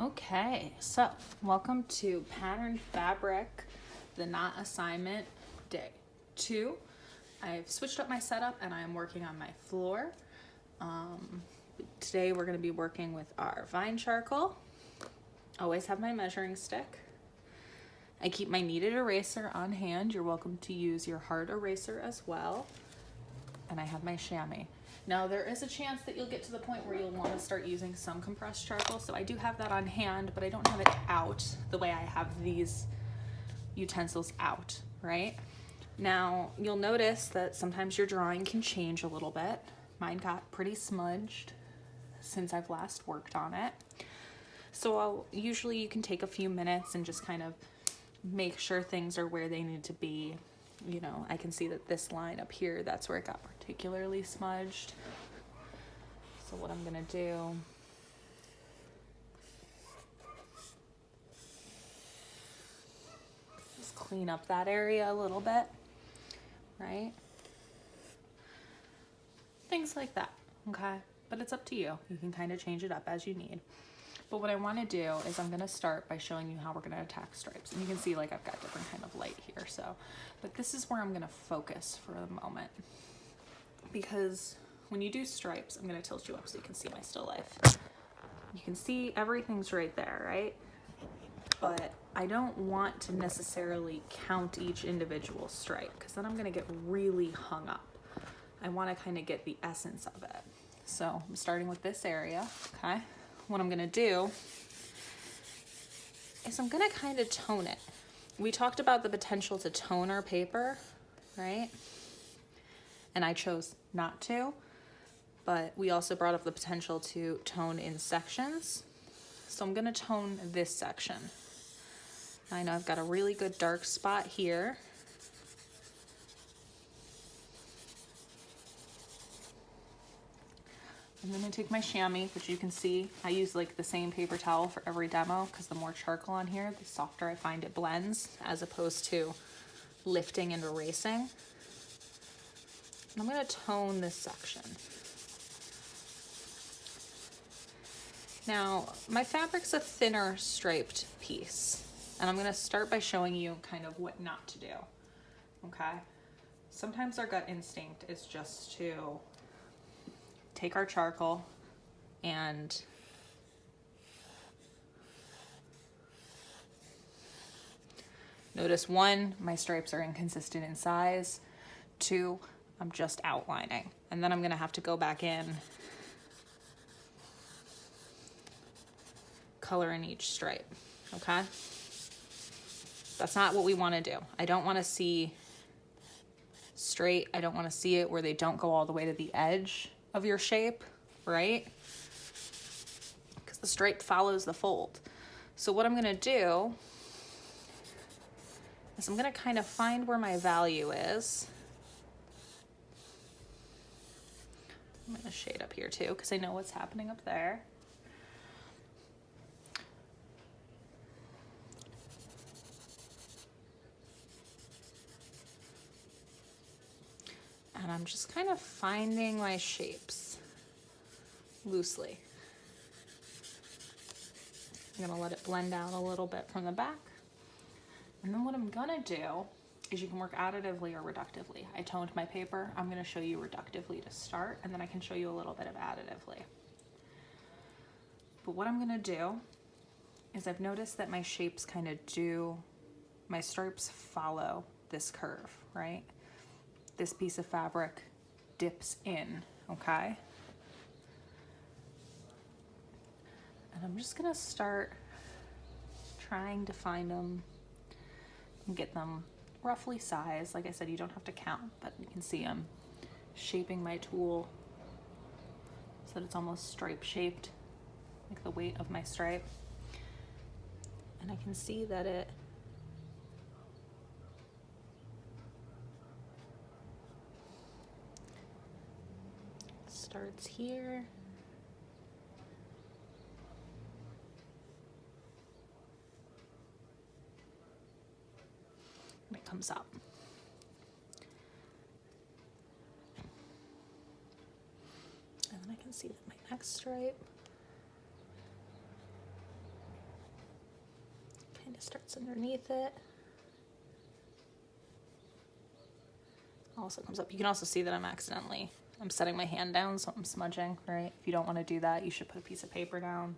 Okay, so welcome to Pattern Fabric, the knot assignment day 2. I've switched up my setup and I'm working on my floor. Today we're going to be working with our vine charcoal. Always have my measuring stick. I keep my kneaded eraser on hand. You're welcome to use your hard eraser as well. And I have my chamois. Now there is a chance that you'll get to the point where you'll want to start using some compressed charcoal, so I do have that on hand, but I don't have it out the way I have these utensils out, right? Now you'll notice that sometimes your drawing can change a little bit. Mine got pretty smudged since I've last worked on it. So usually you can take a few minutes and just kind of make sure things are where they need to be. You know, I can see that this line up here, that's where it got particularly smudged. So what I'm gonna do is clean up that area a little bit, right? Things like that, okay? But it's up to you. You can kind of change it up as you need. But what I want to do is I'm going to start by showing you how we're going to attack stripes. And you can see like I've got different kind of light here. But this is where I'm going to focus for the moment. Because when you do stripes, I'm going to tilt you up so you can see my still life. You can see everything's right there, right? But I don't want to necessarily count each individual stripe because then I'm going to get really hung up. I want to kind of get the essence of it. So I'm starting with this area, okay? What I'm gonna do is I'm gonna kind of tone it. We talked about the potential to tone our paper, right? And I chose not to, but we also brought up the potential to tone in sections. So I'm gonna tone this section. I know I've got a really good dark spot here. I'm gonna take my chamois, which you can see, I use like the same paper towel for every demo because the more charcoal on here, the softer I find it blends as opposed to lifting and erasing. And I'm gonna tone this section. Now, my fabric's a thinner striped piece, and I'm gonna start by showing you kind of what not to do, okay? Sometimes our gut instinct is just to take our charcoal and notice 1, my stripes are inconsistent in size. 2, I'm just outlining. And then I'm gonna have to go back in, color in each stripe, okay? That's not what we wanna do. I don't wanna see straight. I don't wanna see it where they don't go all the way to the edge of your shape, right? Because the stripe follows the fold. So what I'm gonna do is I'm gonna kind of find where my value is. I'm gonna shade up here too because I know what's happening up there. And I'm just kind of finding my shapes loosely. I'm gonna let it blend out a little bit from the back. And then what I'm gonna do is you can work additively or reductively. I toned my paper. I'm gonna show you reductively to start, and then I can show you a little bit of additively. But what I'm gonna do is I've noticed that my shapes kind of my stripes follow this curve, right? This piece of fabric dips in, okay? And I'm just gonna start trying to find them and get them roughly sized. Like I said, you don't have to count, but you can see I'm shaping my tool so that it's almost stripe shaped, like the weight of my stripe. And I can see that it starts here. And it comes up. And then I can see that my next stripe it starts underneath it. Also comes up. You can also see that I'm setting my hand down, so I'm smudging, right? If you don't want to do that, you should put a piece of paper down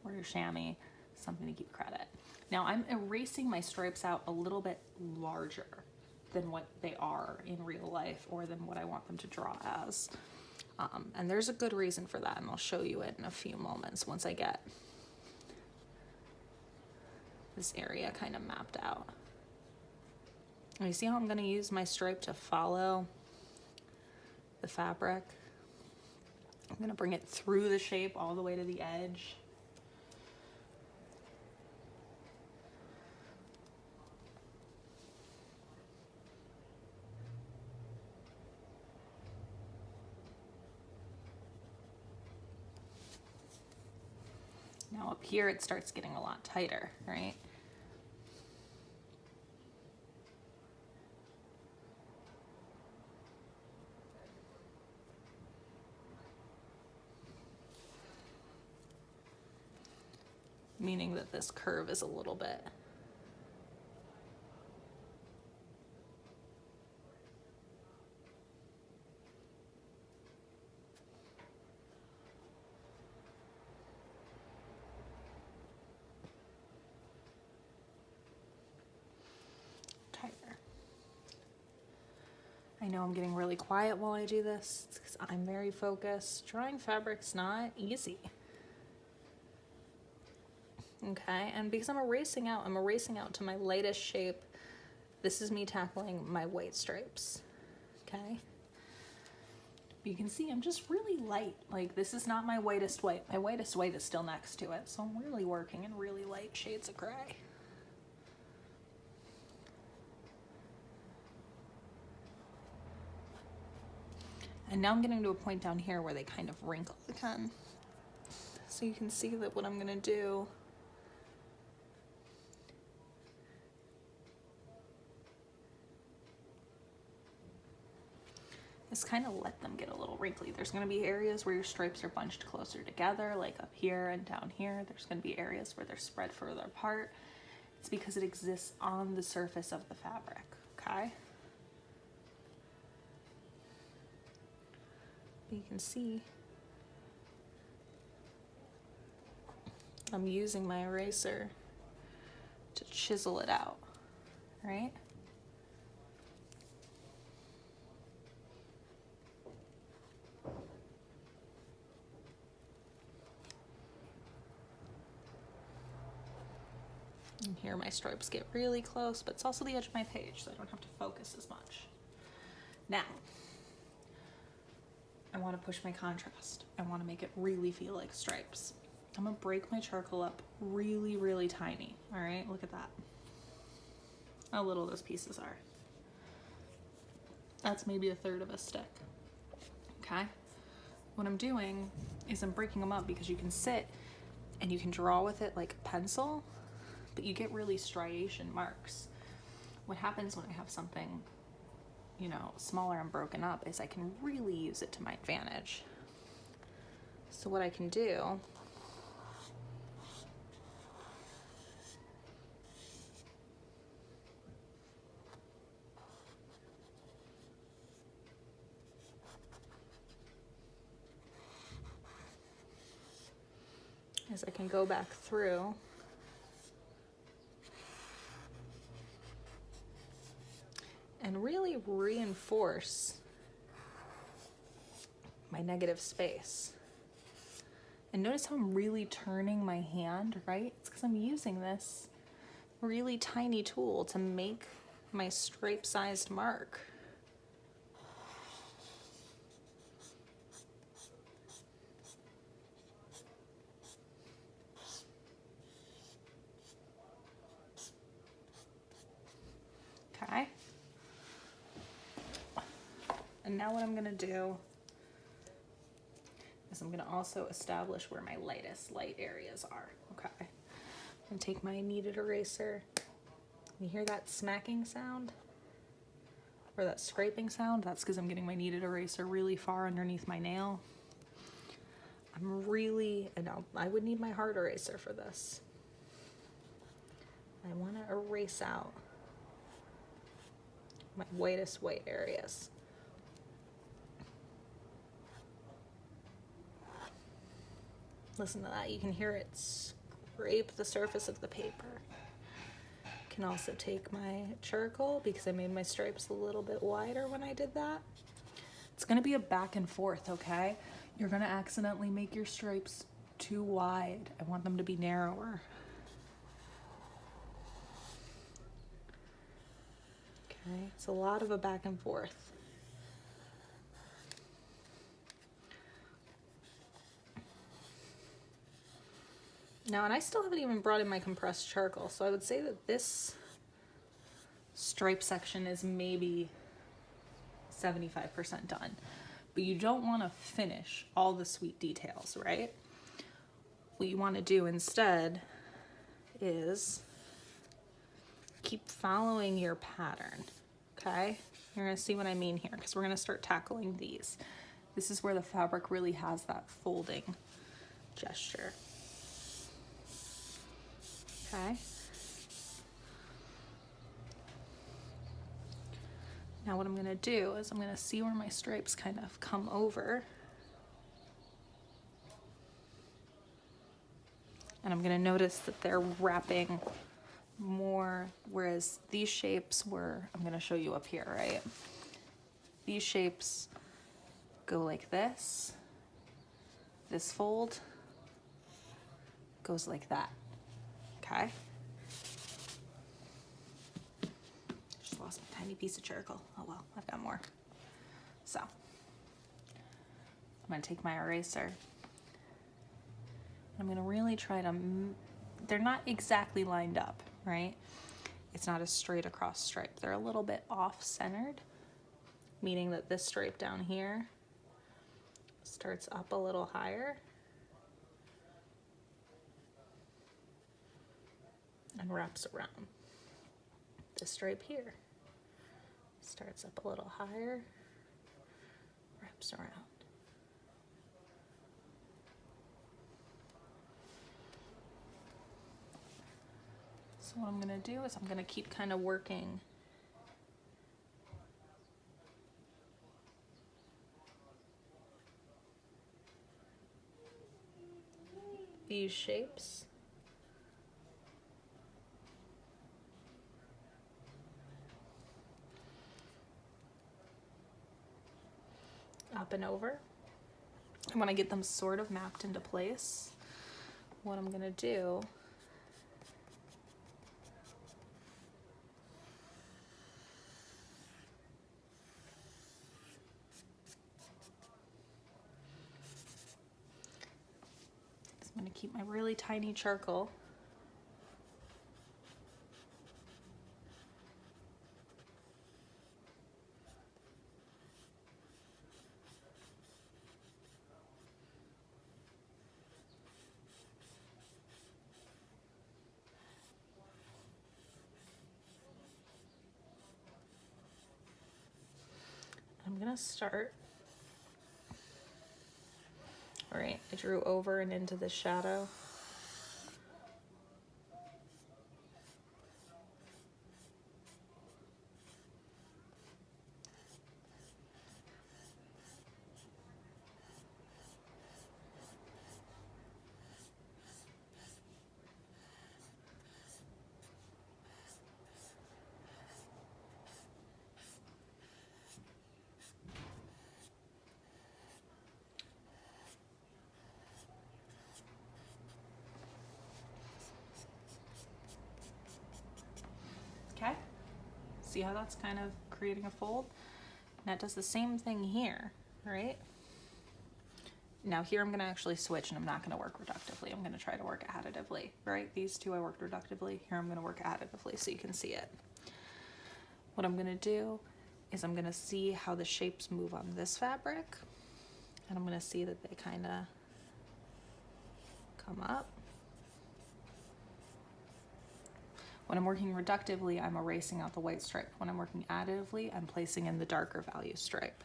or your chamois, something to keep credit. Now I'm erasing my stripes out a little bit larger than what they are in real life or than what I want them to draw as. And there's a good reason for that, and I'll show you it in a few moments once I get this area kind of mapped out. And you see how I'm going to use my stripe to follow the fabric? I'm going to bring it through the shape all the way to the edge. Now up here it starts getting a lot tighter, right? Meaning that this curve is a little bit tighter. I know I'm getting really quiet while I do this because I'm very focused. Drawing fabric's not easy. Okay, and because I'm erasing out to my lightest shape. This is me tackling my white stripes, okay? You can see I'm just really light. Like, this is not my whitest white. My whitest white is still next to it, so I'm really working in really light shades of gray. And now I'm getting to a point down here where they kind of wrinkle again. So you can see that what I'm gonna do is kind of let them get a little wrinkly. There's going to be areas where your stripes are bunched closer together, like up here and down here. There's going to be areas where they're spread further apart. It's because it exists on the surface of the fabric, okay? You can see I'm using my eraser to chisel it out, right? And here my stripes get really close, but it's also the edge of my page, so I don't have to focus as much. Now, I want to push my contrast. I want to make it really feel like stripes. I'm going to break my charcoal up really, really tiny. All right, look at that. How little those pieces are. That's maybe 1/3 of a stick. Okay? What I'm doing is I'm breaking them up because you can sit and you can draw with it like a pencil, but you get really striation marks. What happens when I have something, you know, smaller and broken up is I can really use it to my advantage. So what I can do is I can go back through and really reinforce my negative space. And notice how I'm really turning my hand, right? It's because I'm using this really tiny tool to make my stripe-sized mark. Okay. And now what I'm gonna do is I'm gonna also establish where my lightest light areas are, okay? I'm gonna take my kneaded eraser. You hear that smacking sound? Or that scraping sound? That's because I'm getting my kneaded eraser really far underneath my nail. I would need my hard eraser for this. I want to erase out my whitest white areas. Listen to that. You can hear it scrape the surface of the paper. Can also take my charcoal, because I made my stripes a little bit wider when I did that. It's going to be a back and forth, okay? You're going to accidentally make your stripes too wide. I want them to be narrower. Okay, it's a lot of a back and forth. Now, and I still haven't even brought in my compressed charcoal, so I would say that this stripe section is maybe 75% done. But you don't want to finish all the sweet details, right? What you want to do instead is keep following your pattern, okay? You're going to see what I mean here, because we're going to start tackling these. This is where the fabric really has that folding gesture. Okay. Now what I'm going to do is I'm going to see where my stripes kind of come over. And I'm going to notice that they're wrapping more, whereas these shapes were, I'm going to show you up here, right? These shapes go like this. This fold goes like that. Okay. Just lost my tiny piece of charcoal. Oh well, I've got more. So, I'm gonna take my eraser. I'm gonna really try to, they're not exactly lined up, right? It's not a straight across stripe. They're a little bit off-centered, meaning that this stripe down here starts up a little higher and wraps around. This stripe here starts up a little higher, wraps around. So what I'm gonna do is I'm gonna keep kind of working these shapes. Up and over. And when I get them sort of mapped into place, what I'm gonna do is I'm gonna keep my really tiny charcoal . I'm gonna start. All right, I drew over and into the shadow. Okay, see how that's kind of creating a fold? Now it does the same thing here, right? Now here I'm gonna actually switch and I'm not gonna work reductively. I'm gonna try to work additively, right? These two I worked reductively. Here I'm gonna work additively so you can see it. What I'm gonna do is I'm gonna see how the shapes move on this fabric, and I'm gonna see that they kinda come up. When I'm working reductively, I'm erasing out the white stripe. When I'm working additively, I'm placing in the darker value stripe.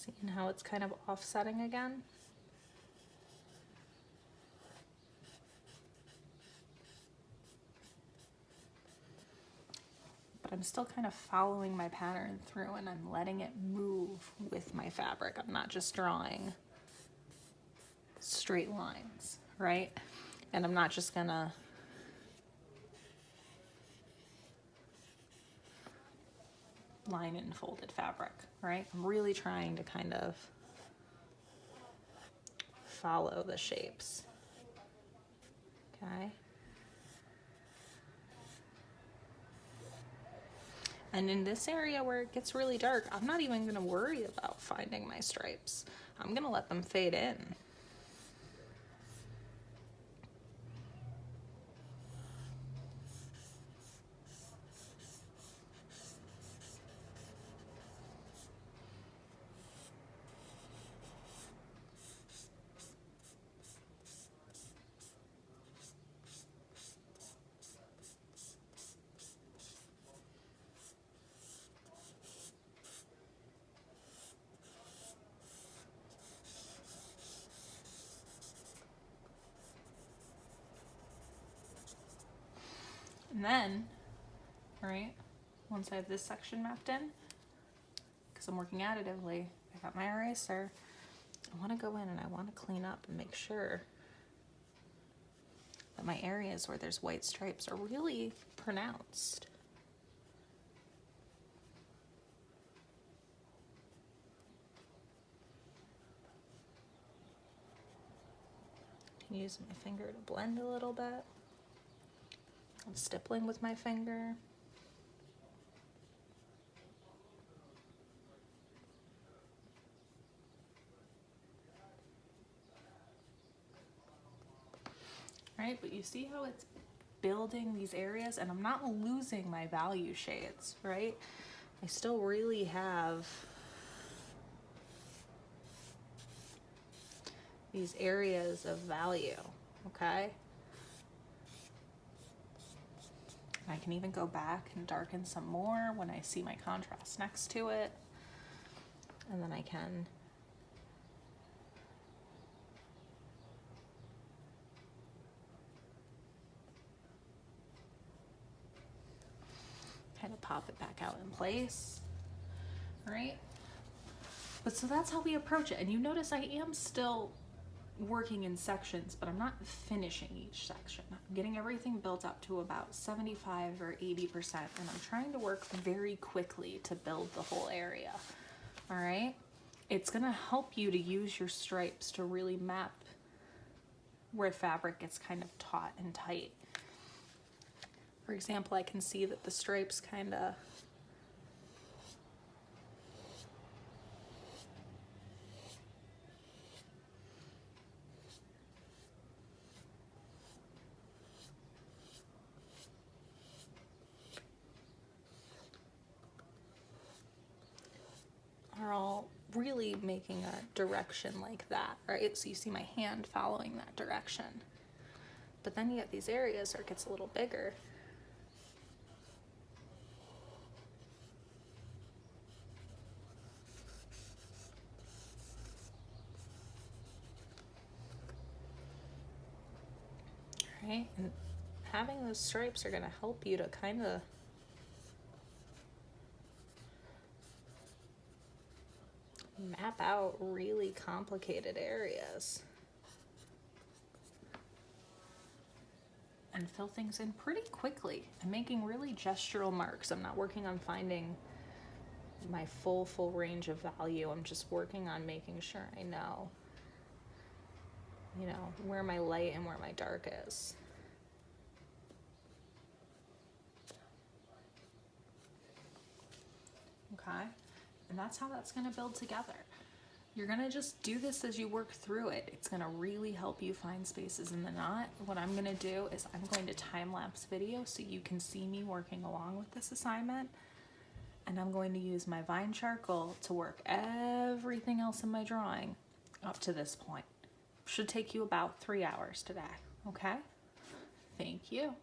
Seeing how it's kind of offsetting again. But I'm still kind of following my pattern through, and I'm letting it move with my fabric. I'm not just drawing straight lines, right? And I'm not just gonna line in folded fabric, right? I'm really trying to kind of follow the shapes, okay? And in this area where it gets really dark, I'm not even gonna worry about finding my stripes. I'm gonna let them fade in. And then, all right, once I have this section mapped in, because I'm working additively, I got my eraser, I want to go in and I want to clean up and make sure that my areas where there's white stripes are really pronounced. I can use my finger to blend a little bit. I'm stippling with my finger. Right, but you see how it's building these areas, and I'm not losing my value shades, right? I still really have these areas of value, okay? I can even go back and darken some more when I see my contrast next to it. And then I can kind of pop it back out in place, right? But so that's how we approach it. And you notice I am still working in sections, but I'm not finishing each section. I'm getting everything built up to about 75 or 80%, and I'm trying to work very quickly to build the whole area, all right? It's gonna help you to use your stripes to really map where fabric gets kind of taut and tight. For example, I can see that the stripes kind of are all really making a direction like that, right? So you see my hand following that direction. But then you get these areas where it gets a little bigger. Right? And having those stripes are gonna help you to kind of map out really complicated areas and fill things in pretty quickly. I'm making really gestural marks. I'm not working on finding my full range of value. I'm just working on making sure I know, you know, where my light and where my dark is. Okay, and that's how that's gonna build together. You're gonna just do this as you work through it. It's gonna really help you find spaces in the knot. What I'm gonna do is I'm going to time-lapse video so you can see me working along with this assignment. And I'm going to use my Vine charcoal to work everything else in my drawing up to this point. Should take you about 3 hours today, okay? Thank you.